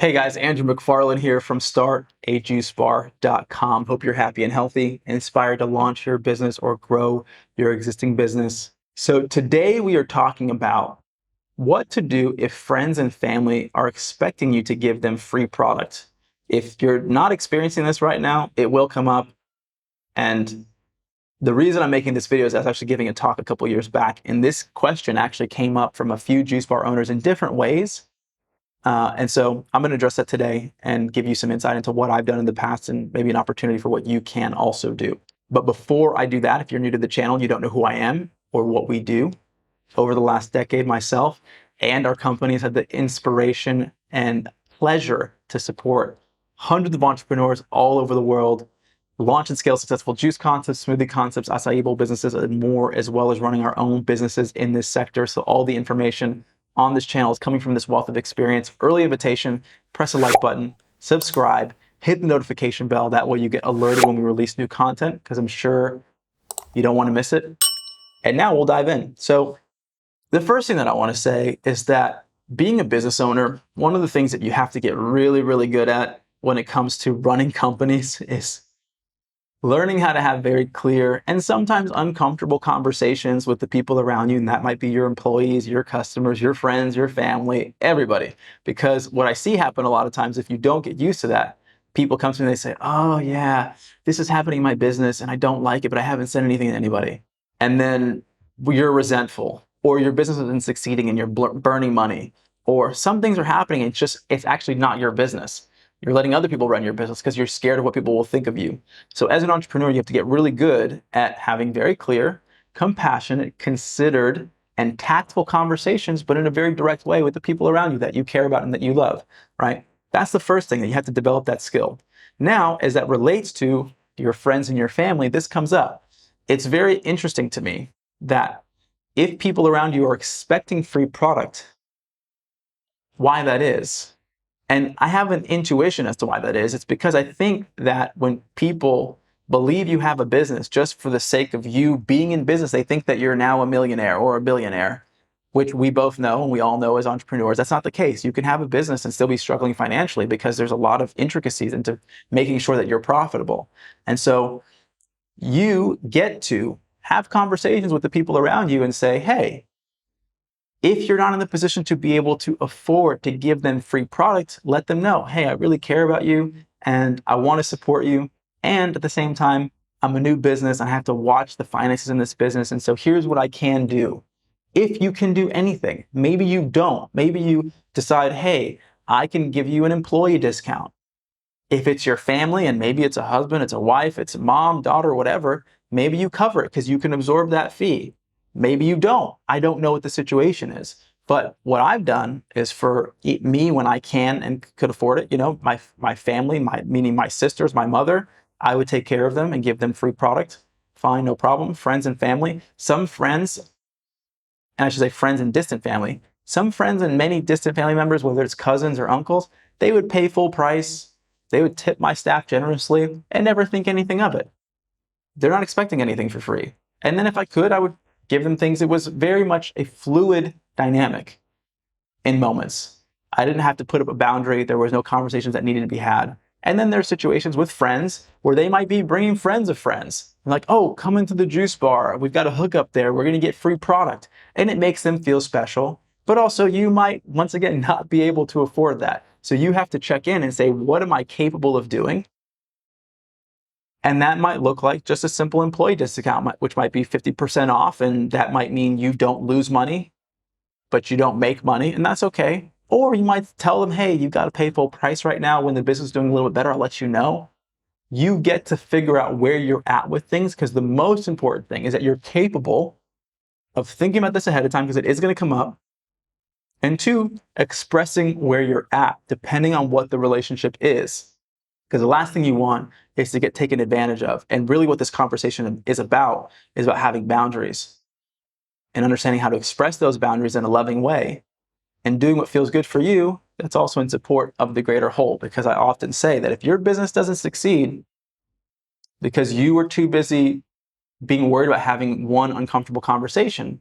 Hey guys, Andrew McFarland here from StartAJuiceBar.com. Hope you're happy and healthy, inspired to launch your business or grow your existing business. So today we are talking about what to do if friends and family are expecting you to give them free product. If you're not experiencing this right now, it will come up. And the reason I'm making this video is I was actually giving a talk a couple years back, and this question actually came up from a few juice bar owners in different ways. And so I'm going to address that today and give you some insight into what I've done in the past and maybe an opportunity for what you can also do. But before I do that, if you're new to the channel, you don't know who I am or what we do, over the last decade, myself and our companies had the inspiration and pleasure to support hundreds of entrepreneurs all over the world, launch and scale successful juice concepts, smoothie concepts, acai bowl businesses, and more, as well as running our own businesses in this sector. So all the information on this channel is coming from this wealth of experience. Early invitation, press a like button, subscribe, hit the notification bell. That way you get alerted when we release new content, because I'm sure you don't want to miss it. And now we'll dive in. So the first thing that I want to say is that being a business owner, one of the things that you have to get really, really good at when it comes to running companies is learning how to have very clear and sometimes uncomfortable conversations with the people around you. And that might be your employees, your customers, your friends, your family, everybody. Because what I see happen a lot of times, if you don't get used to that, people come to me and they say, oh yeah, this is happening in my business and I don't like it, but I haven't said anything to anybody. And then you're resentful, or your business isn't succeeding and you're burning money, or some things are happening and it's actually not your business. You're letting other people run your business because you're scared of what people will think of you. So as an entrepreneur, you have to get really good at having very clear, compassionate, considered, and tactful conversations, but in a very direct way with the people around you that you care about and that you love, right? That's the first thing, that you have to develop that skill. Now, as that relates to your friends and your family, this comes up. It's very interesting to me that if people around you are expecting free product, why that is. And I have an intuition as to why that is. It's because I think that when people believe you have a business just for the sake of you being in business, they think that you're now a millionaire or a billionaire, which we both know and we all know as entrepreneurs. That's not the case. You can have a business and still be struggling financially because there's a lot of intricacies into making sure that you're profitable. And so you get to have conversations with the people around you and say, hey, if you're not in the position to be able to afford to give them free product, let them know, hey, I really care about you and I want to support you. And at the same time, I'm a new business. I have to watch the finances in this business. And so here's what I can do. If you can do anything, maybe you don't. Maybe you decide, hey, I can give you an employee discount. If it's your family and maybe it's a husband, it's a wife, it's a mom, daughter, whatever, maybe you cover it because you can absorb that fee. Maybe you don't. I don't know what the situation is. But what I've done is, for me, when I can and could afford it, my family, meaning my sisters, my mother, I would take care of them and give them free product. Fine, no problem. Friends and family. Some friends, and I should say friends and distant family, some friends and many distant family members, whether it's cousins or uncles, they would pay full price. They would tip my staff generously and never think anything of it. They're not expecting anything for free. And then if I could, I would give them things. It was very much a fluid dynamic in moments. I didn't have to put up a boundary. There was no conversations that needed to be had. And then there's situations with friends where they might be bringing friends of friends. Like, oh, come into the juice bar. We've got a hookup there. We're going to get free product. And it makes them feel special. But also you might, once again, not be able to afford that. So you have to check in and say, what am I capable of doing? And that might look like just a simple employee discount, which might be 50% off. And that might mean you don't lose money, but you don't make money. And that's okay. Or you might tell them, hey, you've got to pay full price right now. When the business is doing a little bit better, I'll let you know. You get to figure out where you're at with things, because the most important thing is that you're capable of thinking about this ahead of time, because it is going to come up. And two, expressing where you're at, depending on what the relationship is. Because the last thing you want is to get taken advantage of. And really what this conversation is about having boundaries and understanding how to express those boundaries in a loving way and doing what feels good for you. That's also in support of the greater whole. Because I often say that if your business doesn't succeed because you were too busy being worried about having one uncomfortable conversation,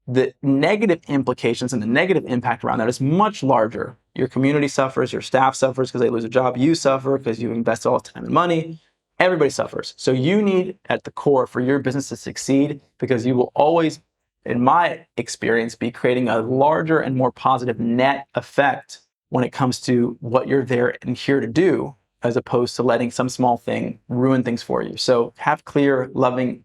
the negative implications and the negative impact around that is much larger. Your community suffers, your staff suffers because they lose a job, you suffer because you invest all the time and money. Everybody suffers. So you need at the core for your business to succeed, because you will always, in my experience, be creating a larger and more positive net effect when it comes to what you're there and here to do, as opposed to letting some small thing ruin things for you. So have clear, loving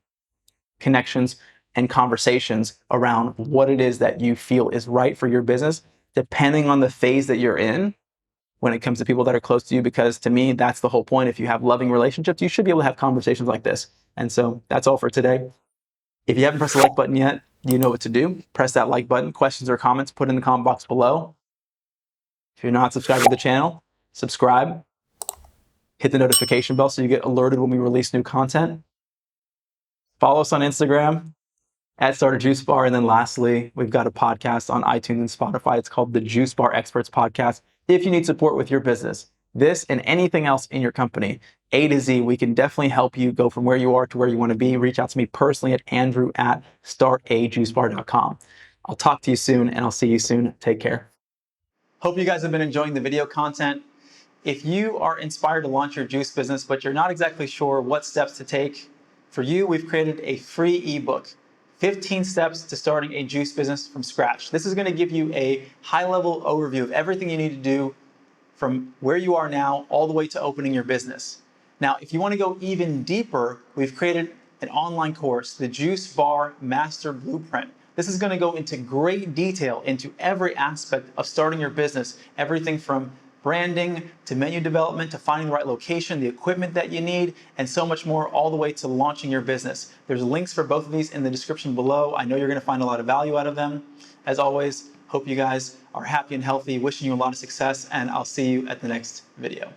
connections and conversations around what it is that you feel is right for your business, depending on the phase that you're in when it comes to people that are close to you. Because to me, that's the whole point. If you have loving relationships, you should be able to have conversations like this. And so that's all for today. If you haven't pressed the like button yet, you know what to do. Press that like button. Questions or comments, put in the comment box below. If you're not subscribed to the channel, subscribe. Hit the notification bell so you get alerted when we release new content. Follow us on Instagram at StartAJuiceBar. And then lastly, we've got a podcast on iTunes and Spotify. It's called the Juice Bar Experts Podcast. If you need support with your business, this and anything else in your company, A to Z, we can definitely help you go from where you are to where you want to be. Reach out to me personally at Andrew@StartAJuiceBar.com. I'll talk to you soon, and I'll see you soon. Take care. Hope you guys have been enjoying the video content. If you are inspired to launch your juice business, but you're not exactly sure what steps to take, for you, we've created a free ebook, 15 Steps to Starting a Juice Business from Scratch. This is going to give you a high-level overview of everything you need to do from where you are now all the way to opening your business. Now, if you want to go even deeper, we've created an online course, the Juice Bar Master Blueprint. This is going to go into great detail into every aspect of starting your business, everything from branding to menu development to finding the right location, the equipment that you need, and so much more, all the way to launching your business. There's links for both of these in the description below. I know you're going to find a lot of value out of them. As always, hope you guys are happy and healthy, wishing you a lot of success, and I'll see you at the next video.